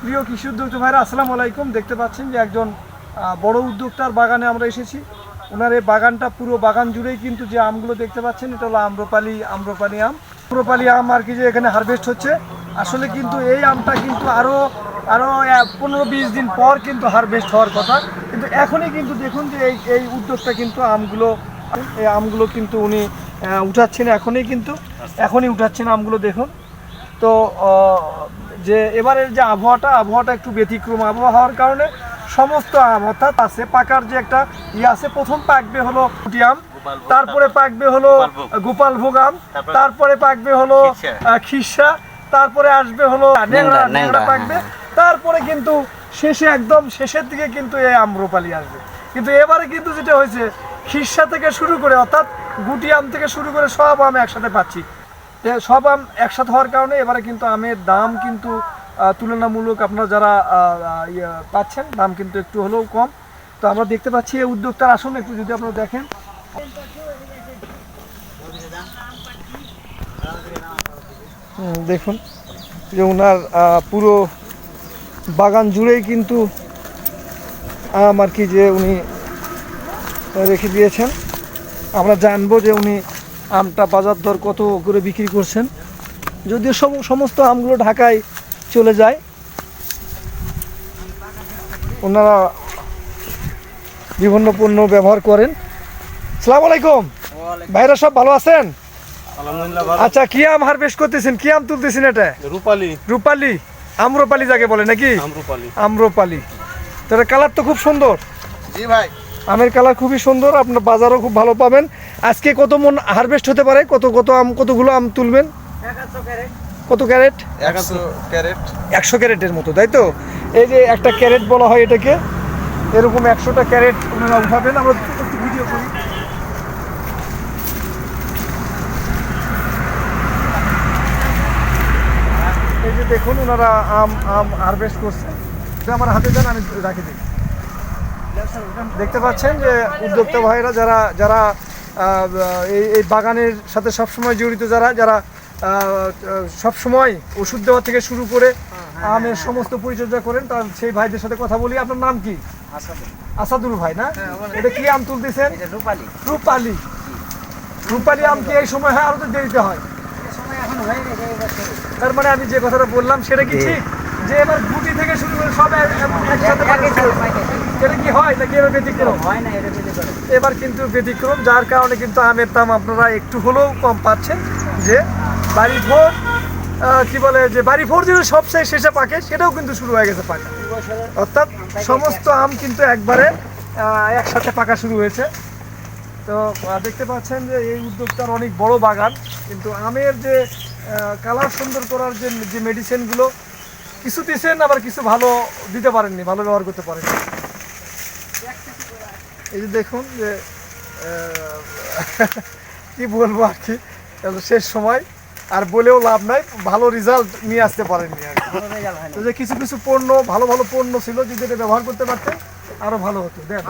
প্রিয় কৃষি উদ্যোক্তা ভাইরা আসসালামু আলাইকুম। দেখতে পাচ্ছেন যে একজন বড় উদ্যোক্তার বাগানে আমরা এসেছি। ওনার এই বাগানটা পুরো বাগান জুড়েই কিন্তু যে আমগুলো দেখতে পাচ্ছেন এটা হলো আম্রপালি আম আর কি, যে এখানে হারভেস্ট হচ্ছে। আসলে কিন্তু এই আমটা কিন্তু আরও 15-20 দিন পর কিন্তু হারভেস্ট হওয়ার কথা, কিন্তু এখনই কিন্তু দেখুন যে এই উদ্যোক্তা কিন্তু আমগুলো কিন্তু উনি উঠাচ্ছেন, এখনই উঠাচ্ছেন আমগুলো দেখুন। তো যে এবারের যে আবহাওয়াটা একটু ব্যতিক্রম আবহাওয়া হওয়ার কারণে সমস্ত আম অর্থাৎ আছে পাকার যে একটা আছে, প্রথম পাকবে হলো গুটি আম, তারপরে পাকবে হলো গোপালভোগ আম, তারপরে পাকবে হলো খিরসা, তারপরে আসবে হলো ন্যাংরা পাকবে, তারপরে কিন্তু একদম শেষের দিকে কিন্তু এই আম্রপালি আসবে। কিন্তু এবারে কিন্তু যেটা হয়েছে, খিরসা থেকে শুরু করে অর্থাৎ গুটি আম থেকে শুরু করে সব আম একসাথে পাচ্ছি। সব আম একসাথে হওয়ার কারণে এবারে কিন্তু আমের দাম কিন্তু তুলনামূলক আপনারা যারা পাচ্ছেন দাম কিন্তু একটু হলেও কম। তো আমরা দেখতে পাচ্ছি এই উদ্যোক্তার আসুন একটু যদি আপনারা দেখেন, দেখুন যে ওনার পুরো বাগান জুড়েই কিন্তু আম আর কি যে উনি রেখে দিয়েছেন। আমরা জানবো যে উনি আমটা বাজার দর কত করে বিক্রি করছেন, যদিও সমস্ত আমগুলো ঢাকায় চলে যায়। ওনারা বিভিন্ন পণ্য ব্যবহার করেন। আসসালামু আলাইকুম ভাইরা, সব ভালো আছেন? আচ্ছা, কি আম হারভেস্ট করতেছেন, কি আম তুলতেছেন? এটা রূপালি আম্রপালি যাকে বলে নাকি? আম্রপালি। তাহলে কালার তো খুব সুন্দর। জি ভাই, আমের কালার খুবই সুন্দর, আপনার বাজারও খুব ভালো পাবেন। আজকে কত মন হারভেস্ট হতে পারে? কতগুলো আম তুলবেন? কত ক্যারেট? 100 ক্যারেটের মতো, তাই তো? এই যে একটা ক্যারেট বলা হয় এটাকে, এরকম 100টা ক্যারেট ওনারা উঠাবেন। আমরা একটু ভিডিও করি। এই যে দেখুন ওনারা আম হারভেস্ট করছে। আমার হাতে দেন, আমি রাখি দিই। দেখতে পাচ্ছেন যে উদ্যোক্তা ভাইরা যারা এই বাগানের সাথে সবসময় জড়িত, যারা সবসময় ওষুধ দেওয়া থেকে শুরু করে আমের সমস্ত পরিচর্যা করেন, তার সেই ভাইদের সাথে কথা বলি। আপনার নাম কি? আসাদুল ভাই না? এটা কি আম তুলতেছেন? রূপালি আম কি এই সময় হয়? আরো তো দেরিতে হয়। তার মানে আমি যে কথাটা বললাম সেটা কি ঠিক, যে এবার গুটি থেকে শুরু করে সব একসাথে এটা কি হয় নাকি এবার ব্যতিক্রম? এবার কিন্তু ব্যতিক্রম, যার কারণে কিন্তু আমের দাম আপনারা একটু হলেও কম পাচ্ছেন। যে বাড়ি ফোর কি বলে, যে বাড়ি ফোর যেটা সবচেয়ে শেষে পাকে, সেটাও কিন্তু শুরু হয়ে গেছে পাকা, অর্থাৎ সমস্ত আম কিন্তু একবারে একসাথে পাকা শুরু হয়েছে। তো দেখতে পাচ্ছেন যে এই উদ্যোক্তার অনেক বড় বাগান, কিন্তু আমের যে কালার সুন্দর করার যে মেডিসিনগুলো কিছু দিচ্ছেন, আবার কিছু ভালো দিতে পারেননি, ভালো ব্যবহার করতে পারেননি। এই যে দেখুন যে কি বলবো আর কি, শেষ সময় আর বলেও লাভ নাই, ভালো রেজাল্ট নিয়ে আসতে পারেননি আর তো যে কিছু পণ্য ভালো পণ্য ছিল, যদি এটা ব্যবহার করতে পারতেন আরো ভালো হতো। দেখ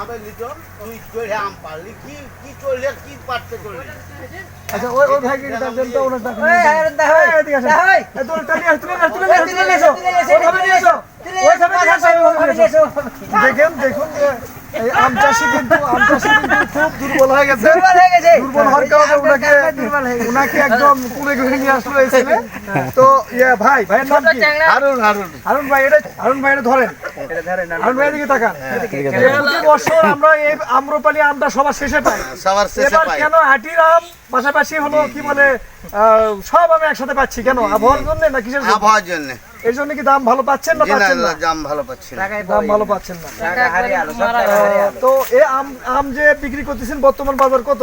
আচ্ছা, ওই ভাইকে দেখুন যে এই আম চাষি কিন্তু খুব দুর্বল হয়ে গেছে। দুর্বল হওয়ার কারণে ওনাকে একদম কুড়ে ঘুরে নিয়ে আসলো এই ছেলে। তো ভাইয়ের নাম কি? হারুন ভাই। এটা ধরেন, হারুন ভাই দিকে তাকান। প্রতি বছর আমরা এই আম্রপালি আমটা সবার শেষে পাই। এবার কেন হাটির আম পাশাপাশি হলো কি বলে সব আমি একসাথে পাচ্ছি কেন? আবহাওয়ার জন্য না কিসের জন্য? আবহাওয়ার জন্য। এর জন্য কি দাম ভালো পাচ্ছেন না পাচ্ছেন না? দাম ভালো পাচ্ছেন না। দাম ভালো পাচ্ছেন না। তো এই আম যে বিক্রি করতেছেন বর্তমান বাজার কত?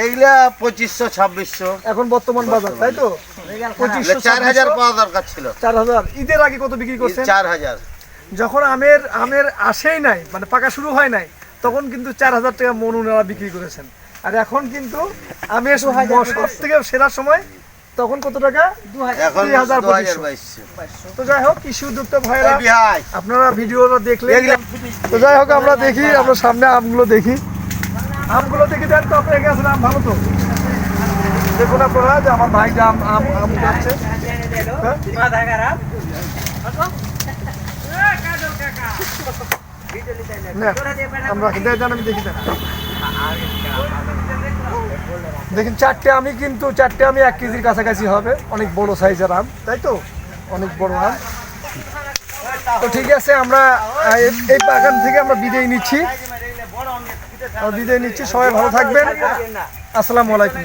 এইগুলা 2500-2600 এখন বর্তমান বাজার, তাই তো? 4000 পাওয়া দরকার ছিল। 4000। ঈদের আগে কত বিক্রি করছেন? 4000। যখন আমের আসেই নাই, মানে পাকা শুরু হয় নাই, তখন কিন্তু 4000 টাকা মন ওনারা বিক্রি করেছেন। আর এখন কিন্তু আমের সব থেকে সেরা সময়, তখন কত টাকা? 2022। তো যাই হোক, কৃষি উদ্যোক্তা ভাইরা আপনারা ভিডিওটা দেখলেন। তো যাই হোক, আমরা দেখি, আমরা সামনে আমগুলো দেখি দেন তো। আপনার গেছেন আম ভালো তো? দেখুন আপনারা যে আমার ভাই আম খাচ্ছে। না, আমরা দেন আমি দেখি দেন। দেখুন চারটে আমি কিন্তু 1 কেজির কাছাকাছি হবে, অনেক বড় সাইজের আম, তাই তো অনেক বড় আম। তো ঠিক আছে, আমরা এই বাগান থেকে আমরা বিদায় নিচ্ছি, সবাই ভালো থাকবেন, আসসালামু আলাইকুম।